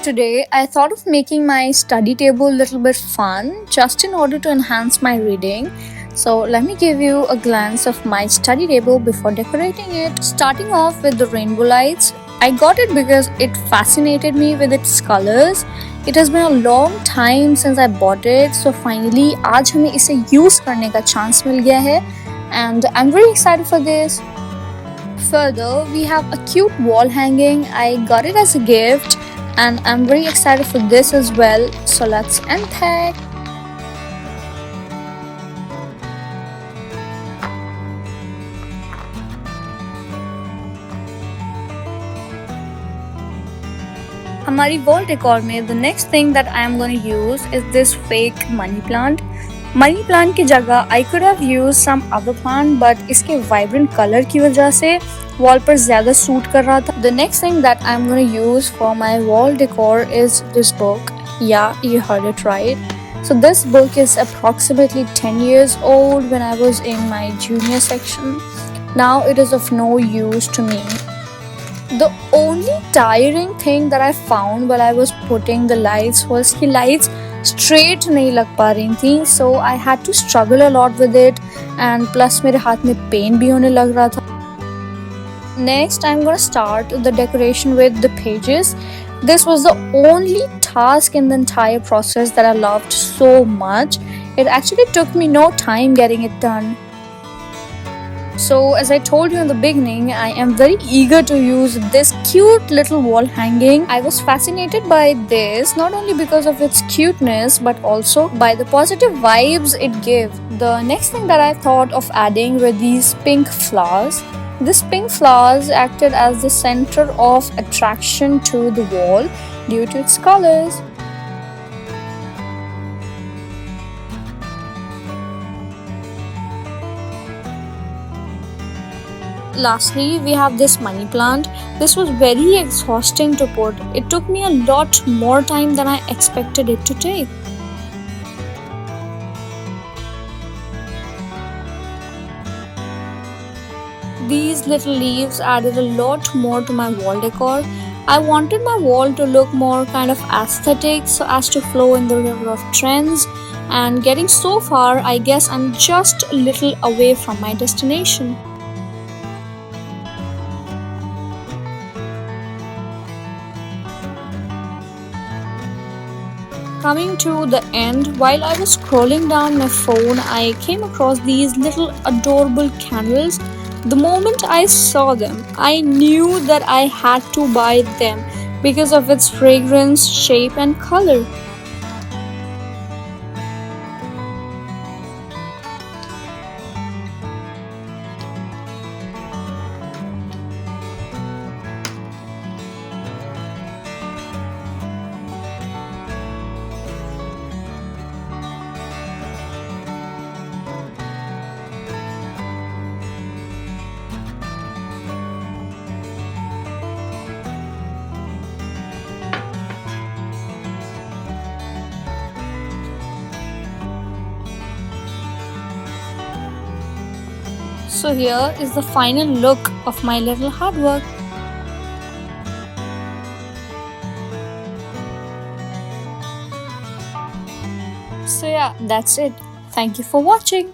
today I thought of making my study table a little bit fun just in order to enhance my reading. So let me give you a glance of my study table before decorating it. Starting off with the rainbow lights, I got it because it fascinated me with its colors. It has been a long time since I bought it, so finally आज हमें इसे use करने का chance मिल गया है and I'm very excited for this. Further, we have a cute wall hanging. I got it as a gift and I'm very excited for this as well. So let's unpack. हमारी wall decor में the next thing that I am going to use is this fake money plant. Money plant की जगह I could have used some other plant, but इसके vibrant color की वजह से wall पर ज़्यादा suit कर रहा था. The next thing that I'm going to use for my wall decor is this book. Yeah, you heard it right. So this book is approximately 10 years old when I was in my junior section. Now it is of no use to me. The only tiring thing that I found while I was putting the lights was कि lights straight नहीं लग पा रही थी, so I had to struggle a lot with it and plus मेरे हाथ में pain भी होने लग रहा था. Next, I'm gonna start the decoration with the pages. This was the only task in the entire process that I loved so much. It actually took me no time getting it done. So as I told you in the beginning, I am very eager to use this cute little wall hanging. I was fascinated by this not only because of its cuteness but also by the positive vibes it gives. The next thing that I thought of adding were these pink flowers. These pink flowers acted as the center of attraction to the wall due to its colors. Lastly, we have this money plant. This was very exhausting to put. It took me a lot more time than I expected it to take. These little leaves added a lot more to my wall decor. I wanted my wall to look more kind of aesthetic so as to flow in the river of trends, and getting so far, I guess I'm just a little away from my destination. Coming to the end, while I was scrolling down my phone, I came across these little adorable candles. The moment I saw them, I knew that I had to buy them because of its fragrance, shape, and color. So here is the final look of my little hard work. So yeah, that's it. Thank you for watching.